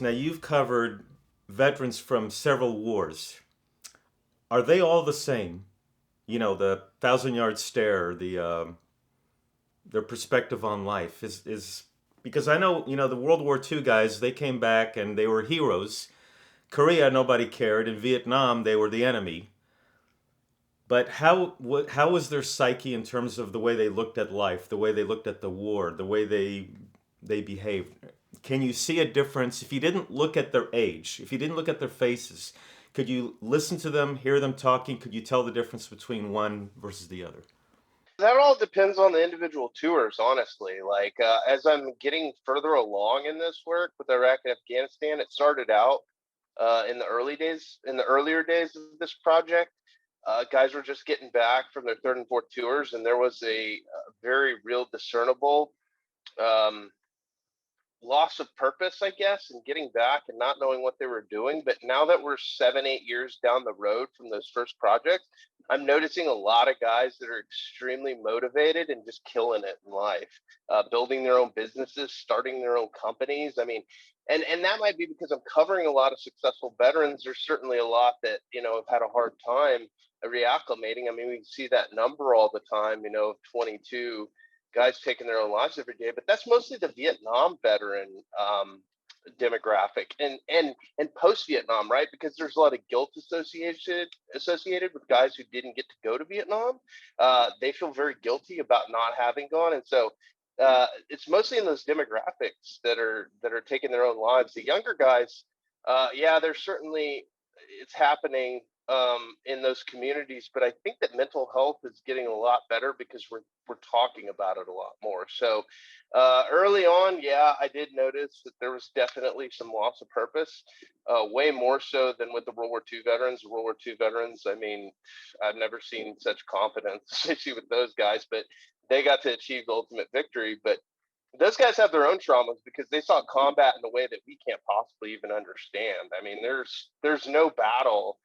Now, you've covered veterans from several wars. Are they all the same? You know, the thousand-yard stare, their perspective on life is because I know, the World War II guys, they came back and they were heroes. Korea, nobody cared. In Vietnam, they were the enemy. But how was their psyche in terms of the way they looked at life, the way they looked at the war, the way they behaved? Can you see a difference if you didn't look at their age, if you didn't look at their faces? Could you listen to them, hear them talking? Could you tell the difference between one versus the other? That all depends on the individual tours, honestly. Like as I'm getting further along in this work with Iraq and Afghanistan, it started out in the earlier days of this project. Guys were just getting back from their third and fourth tours, and there was a very real discernible um, loss of purpose, I guess, and getting back and not knowing what they were doing. But now that we're 7, 8 years down the road from those first projects, I'm noticing a lot of guys that are extremely motivated and just killing it in life, building their own businesses, starting their own companies. I mean, and that might be because I'm covering a lot of successful veterans. There's certainly a lot that have had a hard time reacclimating. I mean, we see that number all the time, of 22 guys taking their own lives every day, but that's mostly the Vietnam veteran demographic and post Vietnam, right? Because there's a lot of guilt associated with guys who didn't get to go to Vietnam. They feel very guilty about not having gone, and so it's mostly in those demographics that are taking their own lives. The younger guys, yeah, there's certainly it's happening in those communities, but I think that mental health is getting a lot better because we're talking about it a lot more. So early on, yeah, I did notice that there was definitely some loss of purpose, way more so than with the World War II veterans. World War II veterans, I mean, I've never seen such confidence, especially with those guys, but they got to achieve the ultimate victory. But those guys have their own traumas because they saw combat in a way that we can't possibly even understand. I mean, there's no battle.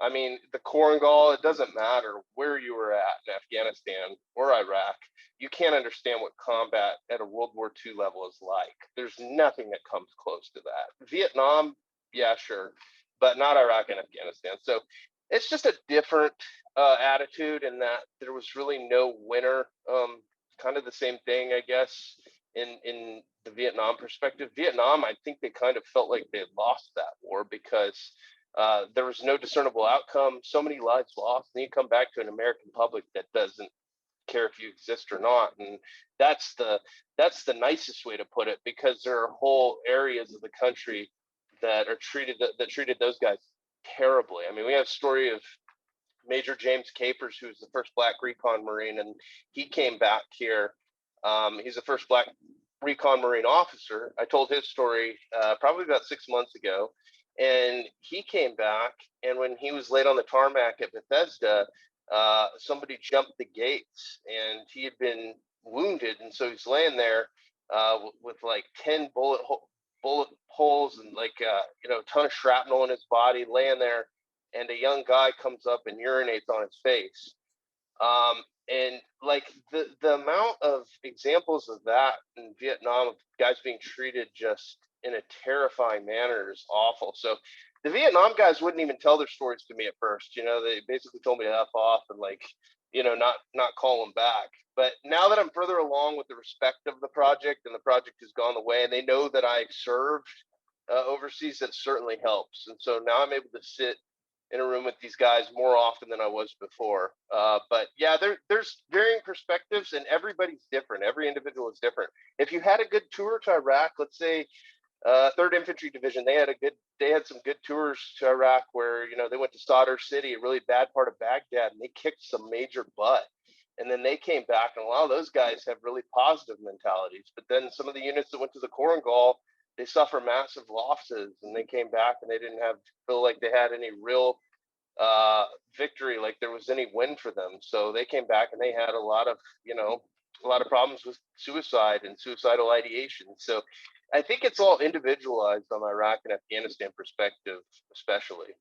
I mean, the Korengal, it doesn't matter where you were at in Afghanistan or Iraq. You can't understand what combat at a World War II level is like. There's nothing that comes close to that. Vietnam, yeah, sure, but not Iraq and Afghanistan. So it's just a different attitude in that there was really no winner. Kind of the same thing, I guess, in the Vietnam perspective. Vietnam, I think they kind of felt like they had lost that war because there was no discernible outcome, so many lives lost, and you come back to an American public that doesn't care if you exist or not. And that's the nicest way to put it, because there are whole areas of the country that treated those guys terribly. I mean, we have a story of Major James Capers, who was the first Black recon Marine, and he came back here. He's the first Black recon Marine officer. I told his story probably about 6 months ago, and he came back. And when he was laid on the tarmac at Bethesda, somebody jumped the gates, and he had been wounded, and so he's laying there with like 10 bullet holes and like a ton of shrapnel in his body, laying there, and a young guy comes up and urinates on his face. And like the amount of examples of that in Vietnam, of guys being treated just in a terrifying manner, is awful. So the Vietnam guys wouldn't even tell their stories to me at first. They basically told me to F off and like, not call them back. But now that I'm further along with the respect of the project, and the project has gone the way, and they know that I served overseas, that certainly helps. And so now I'm able to sit in a room with these guys more often than I was before. But yeah, there's varying perspectives, and everybody's different. Every individual is different. If you had a good tour to Iraq, let's say Third Infantry Division, they had some good tours to Iraq where they went to Sadr City, a really bad part of Baghdad, and they kicked some major butt. And then they came back, and a lot of those guys have really positive mentalities. But then some of the units that went to the Korengal, they suffer massive losses, and they came back and they didn't feel like they had any real victory, like there was any win for them. So they came back and they had a lot of problems with suicide and suicidal ideation. So I think it's all individualized on the Iraq and Afghanistan perspective, especially.